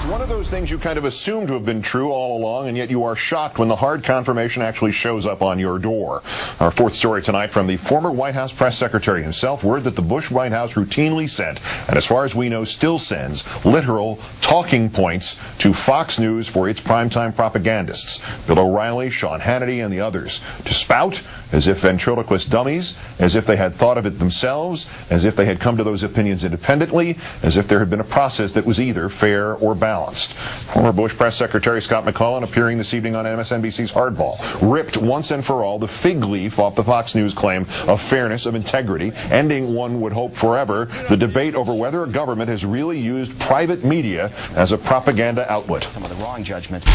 It's one of those things you kind of assume to have been true all along, and yet you are shocked when the hard confirmation actually shows up on your door. Our fourth story tonight from the former White House press secretary himself, word that the Bush White House routinely sent, and as far as we know still sends, literal talking points to Fox News for its primetime propagandists, Bill O'Reilly, Sean Hannity, and the others, to spout as if ventriloquist dummies, as if they had thought of it themselves, as if they had come to those opinions independently, as if there had been a process that was either fair or balanced. Former Bush press secretary Scott McClellan, appearing this evening on MSNBC's Hardball, ripped once and for all the fig leaf off the Fox News claim of fairness, of integrity, ending, one would hope forever, the debate over whether a government has really used private media as a propaganda outlet. Some of the wrong judgments.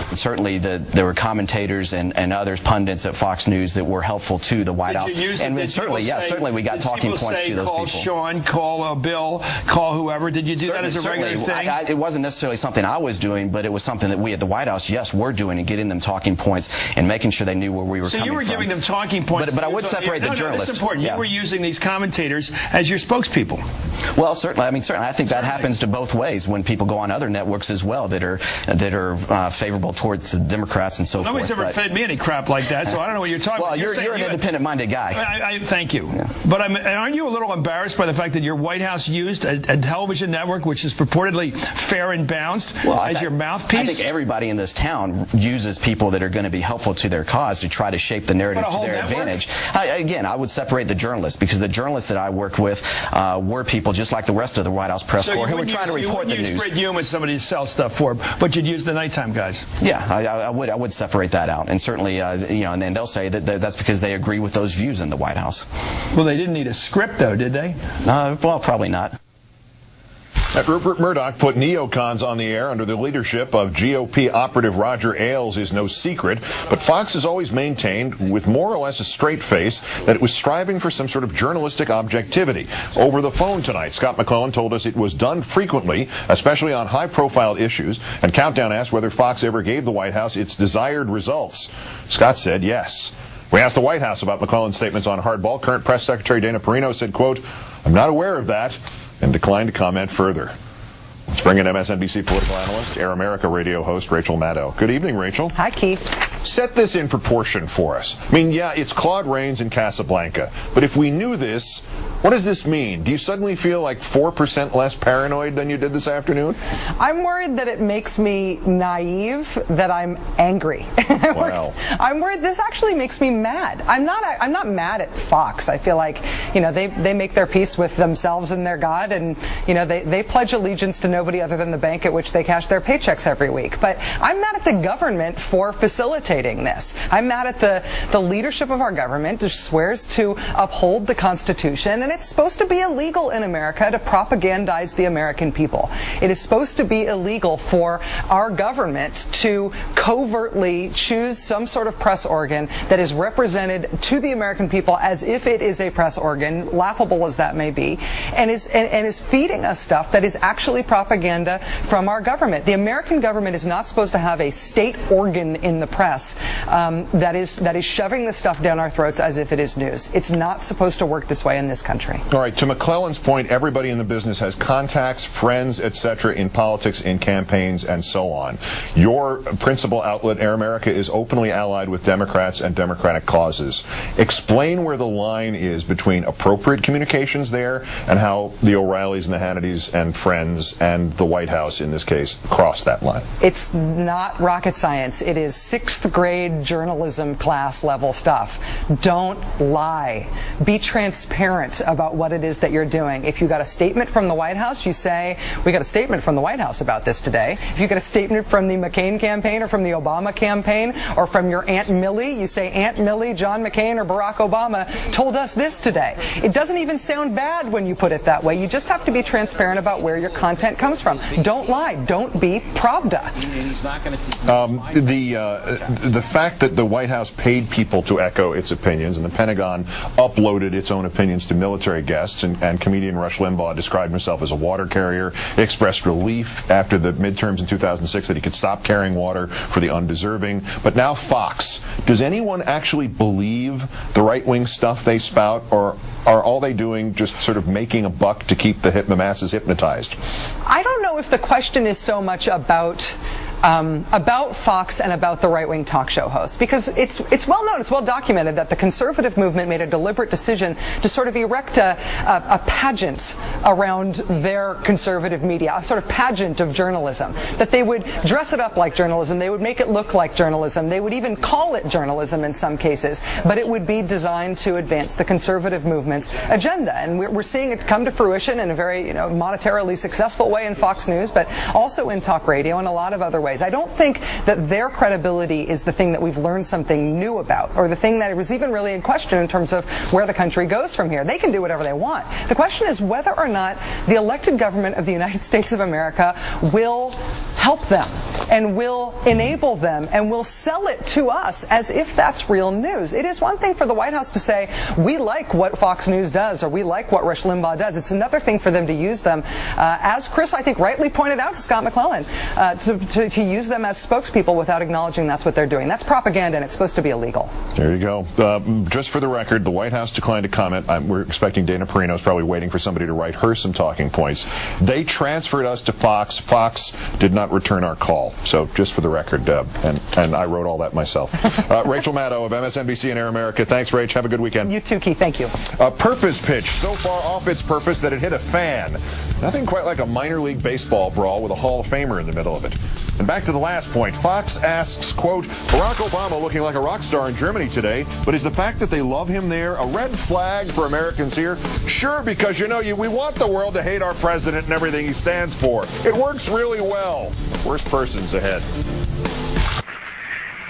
And certainly there were commentators and others, pundits at Fox News that were helpful to the White House. And certainly, yeah, certainly we got talking points to those people. Call Sean, call Bill, call whoever. Did you do that as a regular thing? It wasn't necessarily something I was doing, but it was something that we at the White House, yes, were doing, and getting them talking points and making sure they knew where we were coming from. So you were giving them talking points. But I would separate the journalists. That's important. Yeah. You were using these commentators as your spokespeople. Well, certainly. I mean, certainly. I think that happens to both ways when people go on other networks as well that are favorable towards the Democrats and so forth. Nobody's ever fed me any crap like that, so I don't know what you're talking about. Well, you're an independent-minded guy. Thank you. Yeah. But aren't you a little embarrassed by the fact that your White House used a television network which is purportedly fair and balanced as your mouthpiece? I think everybody in this town uses people that are going to be helpful to their cause to try to shape the narrative to their advantage. Again, I would separate the journalists, because the journalists that I worked with were people just like the rest of the White House press corps who were trying to report the news. You wouldn't use Fred Hume as somebody to sell stuff for, but you'd use the nighttime guys. Yeah, I would separate that out, and certainly, and then they'll say that that's because they agree with those views in the White House. Well, they didn't need a script, though, did they? Well, probably not. Rupert Murdoch put neocons on the air under the leadership of GOP operative Roger Ailes is no secret, but Fox has always maintained, with more or less a straight face, that it was striving for some sort of journalistic objectivity. Over the phone tonight, Scott McClellan told us it was done frequently, especially on high-profile issues, and Countdown asked whether Fox ever gave the White House its desired results. Scott said yes. We asked the White House about McClellan's statements on Hardball. Current Press Secretary Dana Perino said, quote, "I'm not aware of that," and declined to comment further. Let's bring in MSNBC political analyst, Air America radio host Rachel Maddow. Good evening, Rachel. Hi, Keith. Set this in proportion for us. I mean, yeah, it's Claude Rains in Casablanca, but if we knew this, what does this mean? Do you suddenly feel like 4% less paranoid than you did this afternoon? I'm worried that it makes me naive, that I'm angry. Wow. I'm worried this actually makes me mad. I'm not mad at Fox. I feel like, they make their peace with themselves and their God, and, they pledge allegiance to nobody other than the bank at which they cash their paychecks every week. But I'm mad at the government for facilitating this. I'm mad at the leadership of our government, which swears to uphold the Constitution, and it's supposed to be illegal in America to propagandize the American people. It is supposed to be illegal for our government to covertly choose some sort of press organ that is represented to the American people as if it is a press organ, laughable as that may be, and is feeding us stuff that is actually propaganda from our government. The American government is not supposed to have a state organ in the press that is shoving this stuff down our throats as if it is news. It's not supposed to work this way in this country. All right, to McClellan's point, everybody in the business has contacts, friends, etc. in politics, in campaigns, and so on. Your principal outlet, Air America, is openly allied with Democrats and Democratic causes. Explain where the line is between appropriate communications there and how the O'Reillys and the Hannitys and friends and the White House, in this case, cross that line. It's not rocket science. It is 6th grade journalism class level stuff. Don't lie. Be transparent about what it is that you're doing. If you got a statement from the White House, you say, we got a statement from the White House about this today. If you get a statement from the McCain campaign or from the Obama campaign or from your Aunt Millie, you say, Aunt Millie, John McCain, or Barack Obama told us this today. It doesn't even sound bad when you put it that way. You just have to be transparent about where your content comes from. Don't lie. Don't be Pravda. The fact that the White House paid people to echo its opinions and the Pentagon uploaded its own opinions to military military guests, and comedian Rush Limbaugh described himself as a water carrier, expressed relief after the midterms in 2006 that he could stop carrying water for the undeserving. But now Fox. Does anyone actually believe the right-wing stuff they spout, or are all they doing just sort of making a buck to keep the masses hypnotized? I don't know if the question is so much about Fox and about the right-wing talk show host, because it's well known, it's well documented that the conservative movement made a deliberate decision to sort of erect a pageant around their conservative media, a sort of pageant of journalism, that they would dress it up like journalism, they would make it look like journalism, they would even call it journalism in some cases, but it would be designed to advance the conservative movement's agenda. And we're seeing it come to fruition in a very monetarily successful way in Fox News, but also in talk radio and a lot of other ways. I don't think that their credibility is the thing that we've learned something new about, or the thing that was even really in question in terms of where the country goes from here. They can do whatever they want. The question is whether or not the elected government of the United States of America will help them and will enable them and will sell it to us as if that's real news. It is one thing for the White House to say, we like what Fox News does, or we like what Rush Limbaugh does. It's another thing for them to use them, as Chris, I think, rightly pointed out to Scott McClellan, to use them as spokespeople without acknowledging that's what they're doing. That's propaganda, and it's supposed to be illegal. There you go. Just for the record, the White House declined to comment. We're expecting Dana Perino is probably waiting for somebody to write her some talking points. They transferred us to Fox. Fox did not return our call. So just for the record, and I wrote all that myself. Rachel Maddow of MSNBC and Air America. Thanks, Rach. Have a good weekend. You too, Keith. Thank you. A purpose pitch so far off its purpose that it hit a fan. Nothing quite like a minor league baseball brawl with a Hall of Famer in the middle of it. And back to the last point. Fox asks, quote, Barack Obama looking like a rock star in Germany today, but is the fact that they love him there a red flag for Americans here? Sure, because, we want the world to hate our president and everything he stands for. It works really well. Worst person's ahead.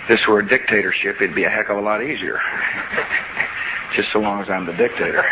If this were a dictatorship, it'd be a heck of a lot easier. Just so long as I'm the dictator.